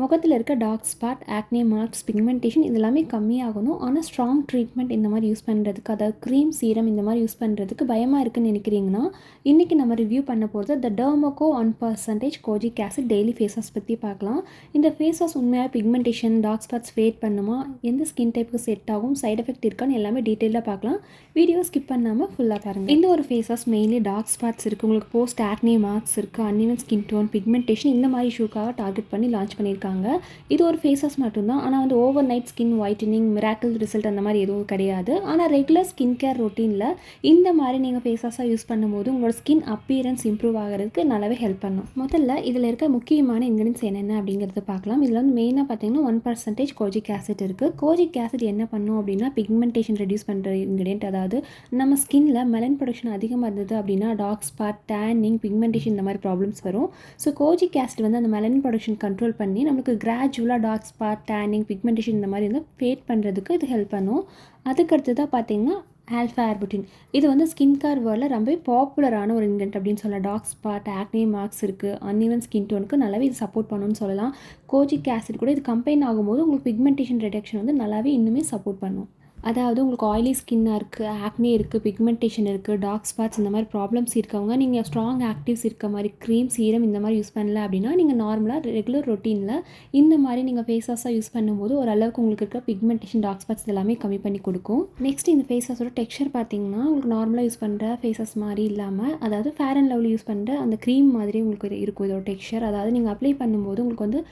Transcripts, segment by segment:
முகத்தில் இருக்க dark spot, acne marks, pigmentation இது எல்லாமே கம்மியாகணும். ஆனால் ஸ்ட்ராங் ட்ரீட்மெண்ட் இந்த மாதிரி யூஸ் பண்ணுறதுக்கு, அதாவது க்ரீம், சீரம் இந்த மாதிரி யூஸ் பண்ணுறதுக்கு பயமாக இருக்குன்னு நினைக்கிறீங்கன்னா, இன்றைக்கி நம்ம ரிவ்யூ பண்ண போகிறது the Derma Co 1% Kojic Acid daily face wash பற்றி பார்க்கலாம். இந்த ஃபேஸ் வாஷ் உண்மையாக பிக்மெண்டேஷன், டார்க் ஸ்பாட்ஸ் ஃபேட் பண்ணுமா, எந்த ஸ்கின் டைப்புக்கு செட் ஆகும், சைட் எஃபெக்ட் இருக்கான்னு எல்லாமே டீட்டெயிலாக பார்க்கலாம். வீடியோ ஸ்கிப் பண்ணாமல் ஃபுல்லாக பாருங்கள். இந்த ஒரு face wash mainly dark spots இருக்குது, உங்களுக்கு போஸ்ட் ஆக்னே மார்க்ஸ் இருக்குது, அன்இவன் ஸ்கின் டோன், பிக்மெண்டேஷன் இந்த மாதிரி இஷ்யூக்காக டார்கெட் பண்ணி லான்ச் பண்ணியிருக்காங்க. இது ஒரு ஃபேஸ் வாஷ் மட்டும்தான். ஆனால் வந்து over night skin whitening, miracle result அந்த மாதிரி எதுவும் கிடையாது. ஆனால் ரெகுலர் ஸ்கின் கேர் ரொட்டீனில் இந்த மாதிரி நீங்கள் ஃபேஸ் வாஷாக யூஸ் பண்ணும்போது உங்களோட ஸ்கின் அப்பியரன்ஸ் இம்ப்ரூவ் ஆகிறதுக்கு நல்லாவே ஹெல்ப் பண்ணும். முதல்ல இதில் இருக்க முக்கியமான இன்க்ரீடியன்ஸ் என்னென்ன அப்படிங்கிறத பார்க்கலாம். இதில் வந்து மெயினாக பார்த்தீங்கன்னா 1% Kojic Acid இருக்குது. Kojic Acid என்ன பண்ணும் அப்படின்னா பிக்மெண்டேஷன் ரெடியூஸ் பண்ணுற இன்க்ரீடியன்ட். அதாவது நம்ம ஸ்கின்ல மெலன் ப்ரொடக்ஷன் அதிகமாக இருந்தது அப்படின்னா டார்க் ஸ்பாட், டேனிங், பிக்மெண்டேஷன் இந்த மாதிரி ப்ராப்ளம்ஸ் வரும். ஸோ Kojic Acid வந்து அந்த மெலன் ப்ரொடக்ஷன் கண்ட்ரோல் பண்ணி நமக்கு கிராஜுவலாக டார்க் ஸ்பாட், டேனிங், பிக்மெண்டேஷன் இந்த மாதிரி வந்து ஃபேட் பண்ணுறதுக்கு இது ஹெல்ப் பண்ணும். அதுக்கடுத்து தான் பார்த்தீங்கன்னா Arbutin. இது வந்து ஸ்கின் கேர் வேர்ல்டில் ரொம்ப பாப்புலரான ஒரு இன்க்ரீடியன்ட் அப்படின்னு சொல்லலாம். டார்க் ஸ்பாட், ஆக்னே மார்க்ஸ் இருக்குது, அன்இவன் ஸ்கின் டோனுக்கு நல்லாவே இது சப்போர்ட் பண்ணணும்னு சொல்லலாம். Kojic Acid கூட இது கம்பைன் ஆகும்போது உங்களுக்கு பிக்மெண்டேஷன் ரிடக்ஷன் வந்து நல்லாவே இன்னுமே சப்போர்ட் பண்ணும். அதாவது உங்களுக்கு ஆயிலி ஸ்கின்னாக இருக்குது, ஆக்னே இருக்குது, பிக்மெண்டேஷன் இருக்குது, டார்க் ஸ்பாட்ஸ் இந்த மாதிரி ப்ராப்ளம்ஸ் இருக்கவங்க நீங்கள் ஸ்ட்ராங் ஆக்டிவ்ஸ் இருக்க மாதிரி க்ரீம், சீரம் இந்த மாதிரி யூஸ் பண்ணல அப்படின்னா நீங்கள் நார்மலாக ரெகுலர் ரொட்டீனில் இந்த மாதிரி நீங்கள் ஃபேஸ் வாஷாக யூஸ் பண்ணும்போது ஓரளவுக்கு உங்களுக்கு இருக்க பிக்மெண்டேஷன், டார்க் ஸ்பாட்ஸ் எல்லாமே கம்மி பண்ணி கொடுக்கும். நெக்ஸ்ட் இந்த ஃபேஸ் வாஷோட டெக்ஸ்சர் பார்த்தீங்கன்னா உங்களுக்கு நார்மலாக யூஸ் பண்ணுற ஃபேஸ் வாஷ் மாதிரி இல்லாமல், அதாவது ஃபேர் அண்ட் லவ்லி யூஸ் பண்ணுற அந்த க்ரீம் மாதிரி உங்களுக்கு இருக்கும் இதோட டெக்ஸ்சர். அதாவது நீங்கள் அப்ளை பண்ணும்போது உங்களுக்கு வந்து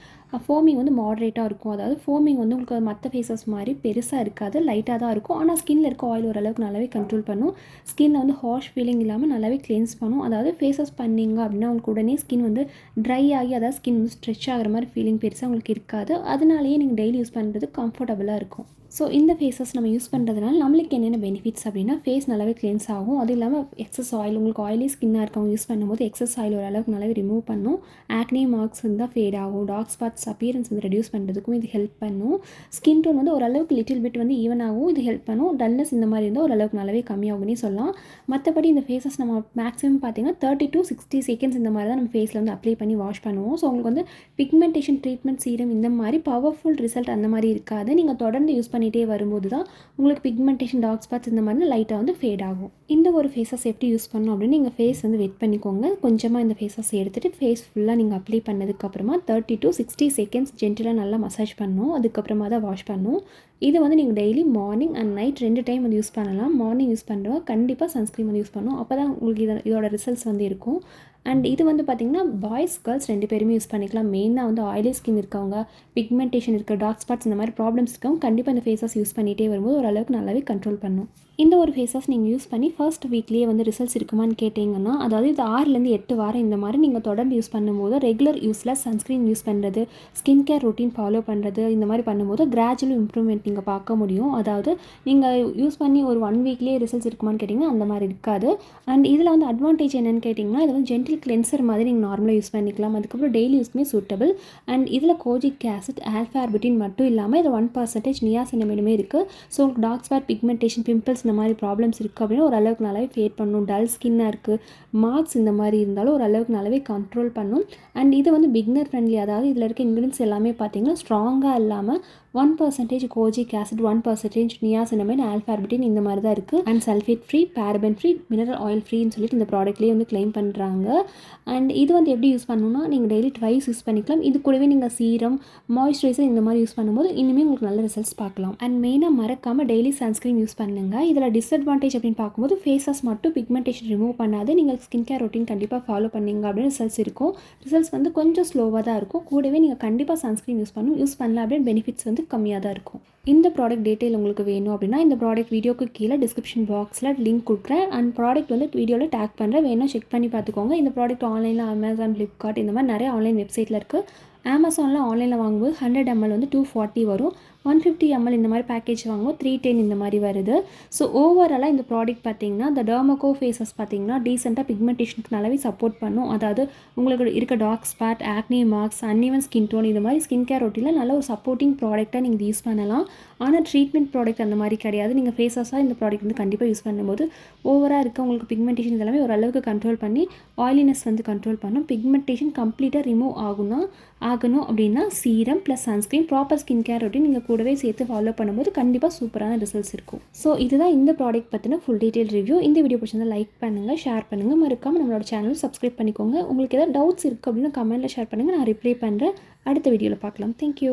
ஃபோமிங் வந்து மாடரேட்டாக இருக்கும். அதாவது ஃபோமிங் வந்து உங்களுக்கு மற்ற ஃபேஸ் வாஷ் மாதிரி பெருசாக இருக்காது, லைட்டாக தான் இருக்கும். ஆனால் ஸ்கின்ல இருக்க ஆயில் ஓரளவுக்கு நல்லாவே கண்ட்ரோல் பண்ணும். ஸ்கின்ல வந்து ஹாஷ் ஃபீலிங் இல்லாமல் நல்லாவே கிளென்ஸ் பண்ணும். அதாவது ஃபேஸ் வாஷ் பண்ணிங்க அப்படின்னா உங்களுக்கு உடனே ஸ்கின் வந்து ட்ரை ஆகி, அதாவது ஸ்கின் வந்து ஸ்ட்ரெச் ஆகிற மாதிரி ஃபீலிங் பெருசாக உங்களுக்கு இருக்காது. அதனாலேயே நீங்கள் டெய்லி யூஸ் பண்ணுறது கம்ஃபர்டபுளாக இருக்கும். ஸோ இந்த ஃபேஸ் வாஷ் நம்ம யூஸ் பண்ணுறதுனால நம்மளுக்கு என்னென்ன பெனிஃபிட்ஸ் அப்படின்னா, ஃபேஸ் நல்லாவே கிளென்ஸ் ஆகும். அதுவும் இல்லாமல் எக்ஸஸ் ஆயில், உங்களுக்கு ஆயிலி ஸ்கின்னாக இருக்கவங்க யூஸ் பண்ணும்போது எக்ஸஸ் ஆயில் ஓரளவுக்கு நல்லாவே ரிமூவ் பண்ணும். ஆக்னே மார்க்ஸ் இருந்தால் ஃபேட் ஆகும். டார்க் ஸ்பாட்ஸ் அப்பியரன்ஸ் வந்து ரெடியூஸ் பண்ணுறதுக்கும் இது ஹெல்ப் பண்ணும். ஸ்கின் டோன் வந்து ஓரளவுக்கு லிட்டில் பிட் வந்து ஈவன் ஆகும், இது ஹெல்ப் பண்ணும். டல்னஸ் இந்த மாதிரி இருந்தால் ஓரளவுக்கு நல்லாவே கம்மியாகும்னே சொல்லலாம். மற்றபடி இந்த ஃபேஸ் வாஷ் நம்ம மேக்ஸிமம் பார்த்தீங்கன்னா 30 to 60 செகண்ட்ஸ் இந்த மாதிரி தான் நம்ம ஃபேஸில் வந்து அப்ளை பண்ணி வாஷ் பண்ணுவோம். ஸோ உங்களுக்கு வந்து பிக்மெண்டேஷன் ட்ரீட்மெண்ட், சீரம் இந்த மாதிரி பவர்ஃபுல் ரிசல்ட் அந்த மாதிரி இருக்காது. நீங்கள் தொடர்ந்து யூஸ் பண்ணிகிட்டே வரும்போது தான் உங்களுக்கு பிக்மெண்டேஷன், டார்க் ஸ்பாட்ஸ் இந்த மாதிரி லைட்டாக வந்து ஃபேட் ஆகும். இந்த ஒரு ஃபேஸ் வாஷ் எப்படி யூஸ் பண்ணணும் அப்படின்னு நீங்கள் ஃபேஸ் வந்து வெட் பண்ணிக்கோங்க. கொஞ்சமாக இந்த ஃபேஸ் வாஷ் எடுத்துகிட்டு ஃபேஸ் ஃபுல்லாக நீங்கள் அப்ளை பண்ணதுக்கப்புறமா 30 to 60 செகண்ட்ஸ் ஜென்டலாக நல்லா மசாஜ் பண்ணணும். அதுக்கப்புறமா தான் வாஷ் பண்ணணும். இது வந்து நீங்கள் daily morning and night 2 time வந்து யூஸ் பண்ணலாம். மார்னிங் யூஸ் பண்ணுறவங்க கண்டிப்பாக சன்ஸ்க்ரீன் வந்து யூஸ் பண்ணணும். அப்போ தான் உங்களுக்கு இதோட ரிசல்ட்ஸ் வந்து இருக்கும். அண்ட் இது வந்து பார்த்திங்கன்னா பாய்ஸ், கேர்ள்ஸ் 2 பேருமே யூஸ் பண்ணிக்கலாம். மெயினாக வந்து ஆயிலி ஸ்கின் இருக்கவங்க, பிக்மெண்டேஷன் இருக்க, டார்க் ஸ்பாட்ஸ் இந்த மாதிரி ப்ராப்ளம்ஸ் இருக்கவங்க கண்டிப்பாக இந்த ஃபேஸ் வாஷ் யூஸ் பண்ணிகிட்டே வரும்போது ஓரளவுக்கு நல்லாவே கண்ட்ரோல் பண்ணும். இந்த ஒரு ஃபேஸ் வாஷ் நீங்கள் யூஸ் பண்ணி ஃபர்ஸ்ட் வீக்லேயே வந்து ரிசல்ட்ஸ் இருக்குமான்னு கேட்டிங்கன்னா, அதாவது இது 6லேருந்து 8 வாரம் இந்த மாதிரி நீங்கள் தொடர்ந்து யூஸ் பண்ணும்போது ரெகுலர் யூஸில் சன்ஸ்க்ரீன் யூஸ் பண்ணுறது, ஸ்கின் கேர் ரொட்டீன் ஃபாலோ பண்ணுறது இந்த மாதிரி பண்ணும்போது கிராஜுவல் இம்ப்ரூவ்மெண்ட் நீங்கள் பார்க்க முடியும். அதாவது நீங்கள் யூஸ் பண்ணி ஒரு 1 வீக்லேயே ரிசல்ட்ஸ் இருக்குமான்னு கேட்டிங்கன்னா அந்த மாதிரி இருக்காது. அண்ட் இதில் வந்து அட்வான்டேஜ் என்னென்னு கேட்டிங்கன்னா, இது வந்து ஜென்டில் கிளென்சர் மாதிரி நீங்கள் நார்மலாக யூஸ் பண்ணிக்கலாம். அதுக்கப்புறம் டெய்லி யூஸ்க்குமே சூட்டபிள். அண்ட் இதில் Kojic Acid, Arbutin மட்டும் இல்லாமல் இது 1% Niacinamide இருக்குது. ஸோ உங்களுக்கு டார்க் ஸ்பாட், பிக்மெண்டேஷன், பிம்பிள்ஸ் இந்த மாதிரி ப்ராப்ளம்ஸ் இருக்குது அப்படின்னா ஓரளவுக்கு நல்லாவே ஃபேட் பண்ணும். டல் ஸ்கின்னாக இருக்குது, மார்க்ஸ் இந்த மாதிரி இருந்தாலும் ஓரளவுக்கு நல்லாவே கண்ட்ரோல் பண்ணும். அண்ட் இது வந்து பிகினர் ஃப்ரெண்ட்லி. அதாவது இதில் இருக்க இன்க்ரீடியன்ஸ் எல்லாமே பார்த்தீங்கன்னா ஸ்ட்ராங்காக இல்லாமல் 1% Kojic Acid, 1% Niacinamide, Arbutin இந்த மாதிரி தான் இருக்குது. And sulphate free, Paraben-free, mineral oil ஃப்ரீன்னு சொல்லிட்டு இந்த ப்ராடக்ட்லேயே வந்து கிளைம் பண்ணுறாங்க. அண்ட் இது வந்து எப்படி யூஸ் பண்ணணும்னா, நீங்கள் டெய்லி ட்வைஸ் யூஸ் பண்ணிக்கலாம். இது கூடவே நீங்கள் சீரம், மாய்ஸ்சரைசர் இந்த மாதிரி யூஸ் பண்ணும்போது இனிமேல் உங்களுக்கு நல்ல ரிசல்ட்ஸ் பார்க்கலாம். அண்ட் மெயினாக மறக்காமல் டெய்லி சன்ஸ்க்ரீன் யூஸ் பண்ணுங்கள். இதில் டிஸ்அட்வான்டேஜ் அப்படின்னு பார்க்கும்போது ஃபேஸ் வாஷ் மட்டும் பிக்மெண்டேஷன் ரிமூவ் பண்ணாது. நீங்கள் ஸ்கின் கேர் ரொட்டீன் கண்டிப்பாக ஃபாலோ பண்ணிங்க அப்படின்னு ரிசல்ட்ஸ் இருக்கும். ரிசல்ட்ஸ் வந்து கொஞ்சம் ஸ்லோவாக தான் இருக்கும். கூடவே நீங்கள் கண்டிப்பாக சன்ஸ்க்ரீன் யூஸ் பண்ணணும். யூஸ் பண்ணல அப்படின்னு பெனிஃபிட்ஸ் வந்து கம்மியாக தான் இருக்கும். இந்த ப்ராடக்ட் டீட்டெயில் உங்களுக்கு வேணும் அப்படின்னா இந்த ப்ராடக்ட் வீடியோக்கு கீழே டிஸ்கிரிப்ஷன் பாக்ஸில் லிங்க் கொடுக்குறேன். அண்ட் ப்ராடக்ட் வந்து வீடியோவில் டேக் பண்ணுறேன், வேணும் செக் பண்ணி பார்த்துக்கோங்க. இந்த ப்ராடக்ட் ஆன்லைனில் Amazon, Flipkart இந்த மாதிரி நிறைய ஆன்லைன் வெப்சைட்டில் இருக்குது. Amazonல ஆன்லைனில் வாங்கும்போது 100 ml வந்து 240 வரும். 150 ml இந்த மாதிரி பேக்கேஜ் வாங்குவோம் 310 இந்த மாதிரி வருது. ஸோ ஓவராலாக இந்த ப்ராடக்ட் பார்த்தீங்கன்னா இந்த Derma Co ஃபேஸ் வாஷ் பார்த்தீங்கன்னா டீசெண்டாக பிக்மெண்டேஷனுக்கு நல்லாவே சப்போர்ட் பண்ணும். அதாவது உங்களுக்கு இருக்க dark spot, acne marks, uneven skin tone இந்த மாதிரி ஸ்கின் கேர் ரொட்டீனில் நல்ல ஒரு சப்போர்ட்டிங் ப்ராடக்ட்டாக நீங்கள் யூஸ் பண்ணலாம். ஆனால் ட்ரீட்மெண்ட் ப்ராடக்ட் அந்த மாதிரி கிடையாது. நீங்கள் ஃபேஸ் வாஷாக இந்த ப்ராடக்ட் வந்து கண்டிப்பாக யூஸ் பண்ணும்போது ஓவராக இருக்க உங்களுக்கு பிக்மெண்டேஷன் இதெல்லாமே ஓரளவுக்கு கண்ட்ரோல் பண்ணி ஆயிலினஸ் வந்து கண்ட்ரோல் பண்ணும். பிக்மெண்டேஷன் கம்ப்ளீட்டாக ரிமூவ் ஆகணும் அப்படின்னா serum plus sunscreen proper skin care routine நீங்கள் கூடவே சேர்த்து ஃபாலோ பண்ணும்போது கண்டிப்பாக சூப்பரான ரிசல்ட்ஸ் இருக்கும். ஸோ இதுதான் இந்த ப்ராடக்ட் பற்றின ஃபுல் டீட்டெயில் ரிவ்யூ. இந்த வீடியோ பிடிச்சிருந்தா லைக் பண்ணுங்கள், ஷேர் பண்ணுங்கள், மறக்காமல் நம்மளோட சேனல் சப்ஸ்கிரைப் பண்ணிக்கோங்க. உங்களுக்கு ஏதாவது டவுட்ஸ் இருக்குது அப்படின்னு கமெண்ட்டில் ஷேர் பண்ணுங்கள், நான் ரிப்ளை பண்ணுறேன். அடுத்த வீடியோவில் பார்க்கலாம். தேங்க்யூ.